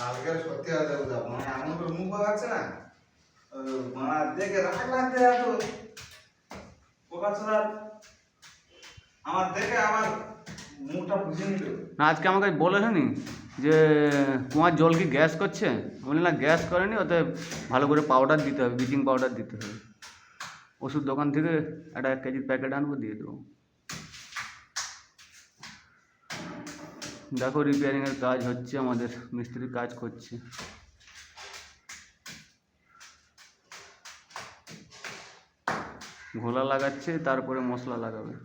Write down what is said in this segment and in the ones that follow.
কালকে সত্যি আছে মানে এমন করে মুখ পাকাচ্ছে না মানে দেখে রাগ লাগতে এত পোকাচ্ছা আমার দেখে আমার মুখটা বুঝে নিল না আজকে আমাকে বলেনি যে কুয়ার জল কি গ্যাস করছে, বলি না গ্যাস করেনি, ওতে ভালো করে পাউডার দিতে হবে, ব্লিচিং পাউডার দিতে হবে। ওষুধ দোকান থেকে একটা 1 কেজির প্যাকেট আনবো, দিয়ে দেবো। দেখো রিপেয়ারিংয়ের কাজ হচ্ছে, আমাদের মিস্ত্রি কাজ করছে। ঘোলা লাগাচ্ছে, তারপরে মশলা লাগাবে।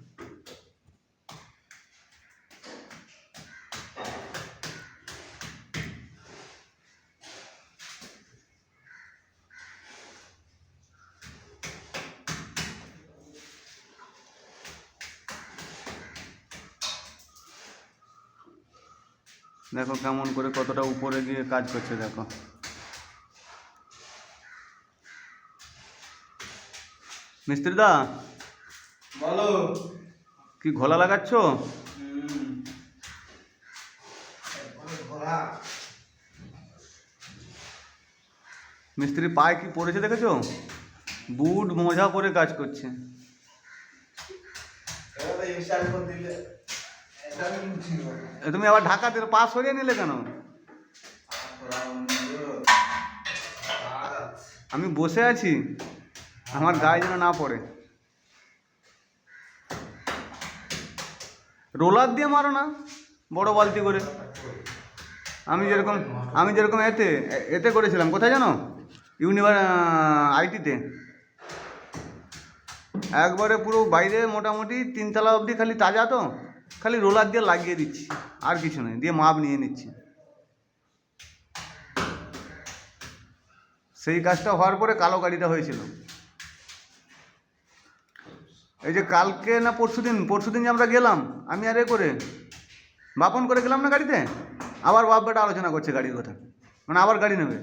দেখো কেমন করে কতটা উপরে গিয়ে কাজ করছে, দেখো। মিস্ত্রি দা বলো কি ঘোলা লাগাচ্ছ? মিস্ত্রি পায়ে কি পড়েছে দেখেছো? বুট মোজা পরে কাজ করছে। তুমি আবার ঢাকা দিয়ে পা সরিয়ে নিলে কেন? আমি বসে আছি, আমার গায়ে যেন না পড়ে। রোলার দিয়ে মারো না, বড় বালতি করে। আমি যেরকম এতে করেছিলাম, কোথায় জানো? আইটিতে একবারে পুরো বাইরে মোটামুটি 3 তলা অবধি খালি তাজা, তো খালি রোলার দিয়ে লাগিয়ে দিচ্ছি, আর কিছু নেই, দিয়ে মাপ নিয়ে নিচ্ছি। সেই কাজটা হওয়ার পরে কালো গাড়িটা হয়েছিল। এই যে কালকে না পরশুদিন যে আমরা গেলাম, আমি আর করে বাপন করে গেলাম না গাড়িতে, আবার বাপ বেটা আলোচনা করছে গাড়ির কথা, মানে আবার গাড়ি নেবে।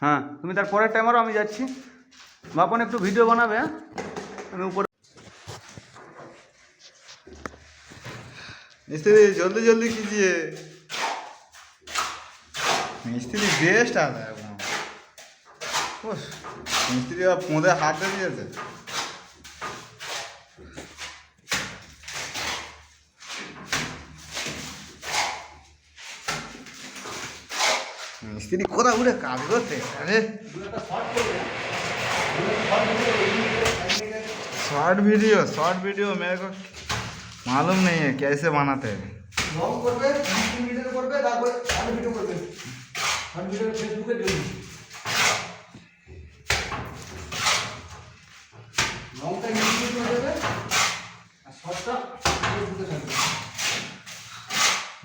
হ্যাঁ, তুমি তার পরের টাইমারও আমি যাচ্ছি। বাপন একটু ভিডিও বানাবে, হ্যাঁ আমি উপরে। मिस्त्री जल्दी जल्दी कीजिए, मिस्त्री बेस्ट आता है वो। मिस्त्री अब पोंदे हाथ दे दिए थे। मिस्त्री कोदा उड़े काज करते। अरे शॉर्ट वीडियो मेरे को मालूम नहीं है कैसे बनाते हैं।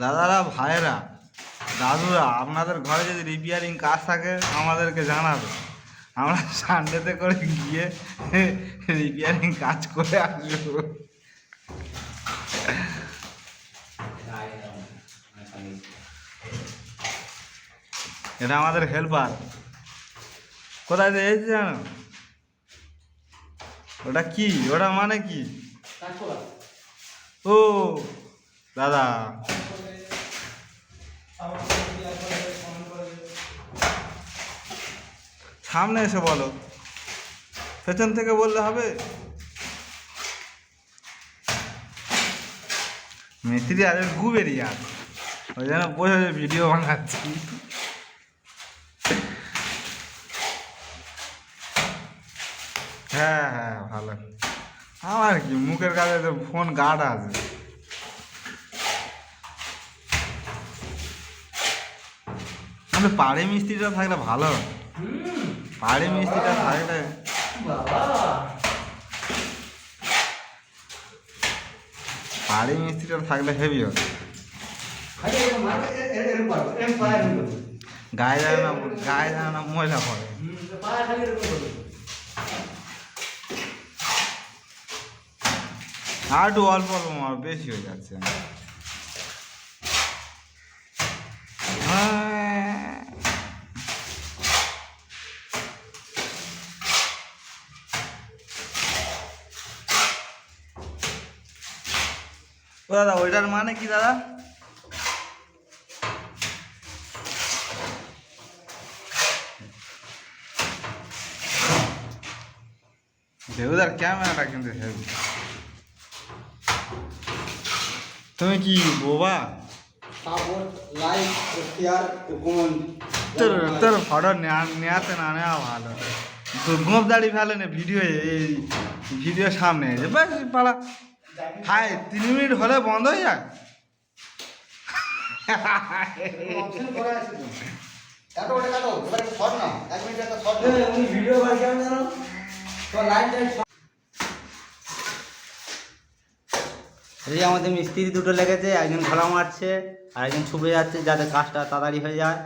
দাদারা ভাইরা দাদুরা আপনাদের ঘরে যদি রিপেয়ারিং কাজ থাকে আমাদেরকে জানাবে, আমরা সানডেতে করে গিয়ে রিপেয়ারিং কাজ করে আসবো। এটা আমাদের হেল্পার। কোথায় এসেছে জানো? ওটা কি, ওটা মানে কি? ও দাদা, সামনে এসে বলো, পেছন থেকে বললে হবে? মিস্ত্রি আজ গু বেরিয়ে আছে, ওই জন্য বসে ভিডিও বানাচ্ছি। হ্যাঁ হ্যাঁ ভালো। আমার কি মুখের কাছে তো ফোন গার্ড আছে। আমাদের পাড়ে মিস্ত্রিটা থাকলে ভালো, পাড়ে মিস্ত্রিটা থাকলে হেভি হবে। গায়ে যায় না ময়লা পড়ে। আর একটু অল্প মার, বেশি হয়ে যাচ্ছে। ও দাদা ওইটার মানে কি দাদা? দেবদার ক্যামেরাটা কিন্তু হেভি। তুমি কি বোবা? তোর তোর ফটো নেওয়াতে না নেওয়া ভালো। তোর গোপ দাড়ি ফেলে না ভিডিও, এই ভিডিও সামনে বাস পাড়া। হাই 3 মিনিট হলে বন্ধ হয়ে যায়। এই আমাদের মিস্ত্রি দুটো লেগেছে, একজন ঘোলা মারছে আর একজন ছুপে যাচ্ছে যাতে কাজটা তাড়াতাড়ি হয়ে যায়।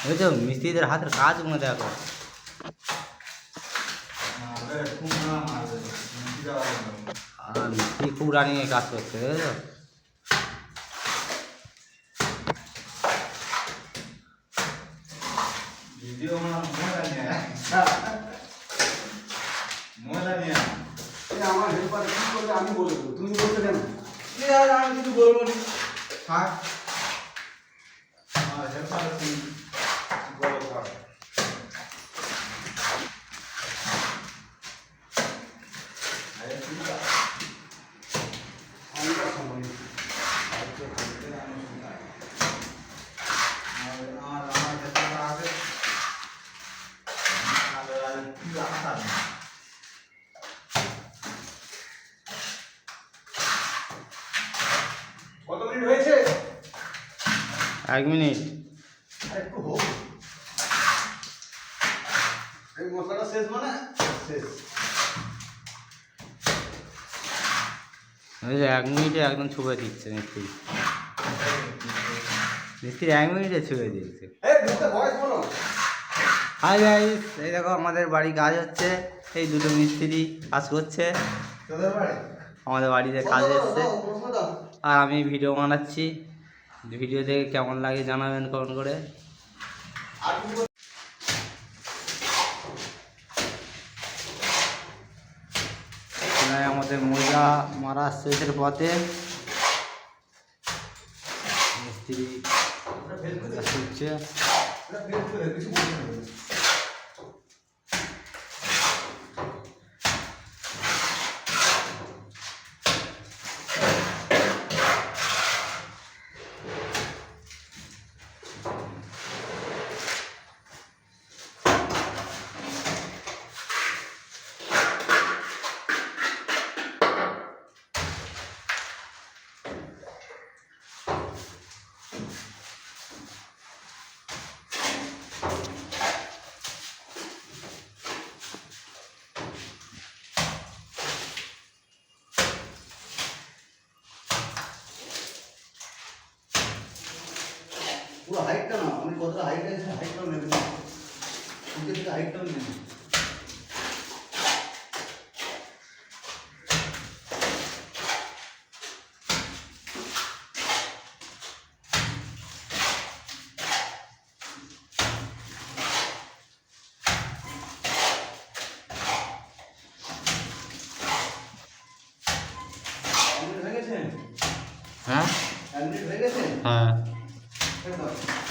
বুঝছো, মিস্ত্রিদের হাতের কাজগুলো দেখো। আর মিস্ত্রি খুব রানিংয়ে কাজ করছে, বুঝেছো। ভিডিও ময়লা নিয়ে ময়লা নিয়ে আমার হেল্পার কি করবে আমি বলবো, তুমি বলতে কেন? আমি কিছু বলবো না, থাক। আমার হেল্পার তুমি বলো থাক। আমি তো সময় কত মিনিট হয়েছে? 1 মিনিট। একটু হোক, এই মশলাটা শেষ মানে শেষ। বুঝছো, 1 মিনিটে একদম ছুপে দিচ্ছে মিস্ত্রি। মিস্ত্রি 1 মিনিটে ছুপে দিচ্ছে। হাই গাইস, এই দেখো আমাদের বাড়ি কাজ হচ্ছে। এই দুটো মিস্ত্রি কাজ করছে, তোদের বাড়ি? আমাদের বাড়িতে কাজ এসছে। আর আমি ভিডিও বানাচ্ছি। ভিডিও দেখে কেমন লাগে জানাবেন কমেন্ট করে। এখানে আমাদের মহিলা মারা শেষের পথে, মিস্ত্রি শিখছে। পুরো হাইটটা না, আমি কতটা হাইট আছে হাইটটাও নেবেন, নিচে থেকে হাইটটাও নেবেন। হ্যাঁ হয়ে গেছে? হ্যাঁ। একদম।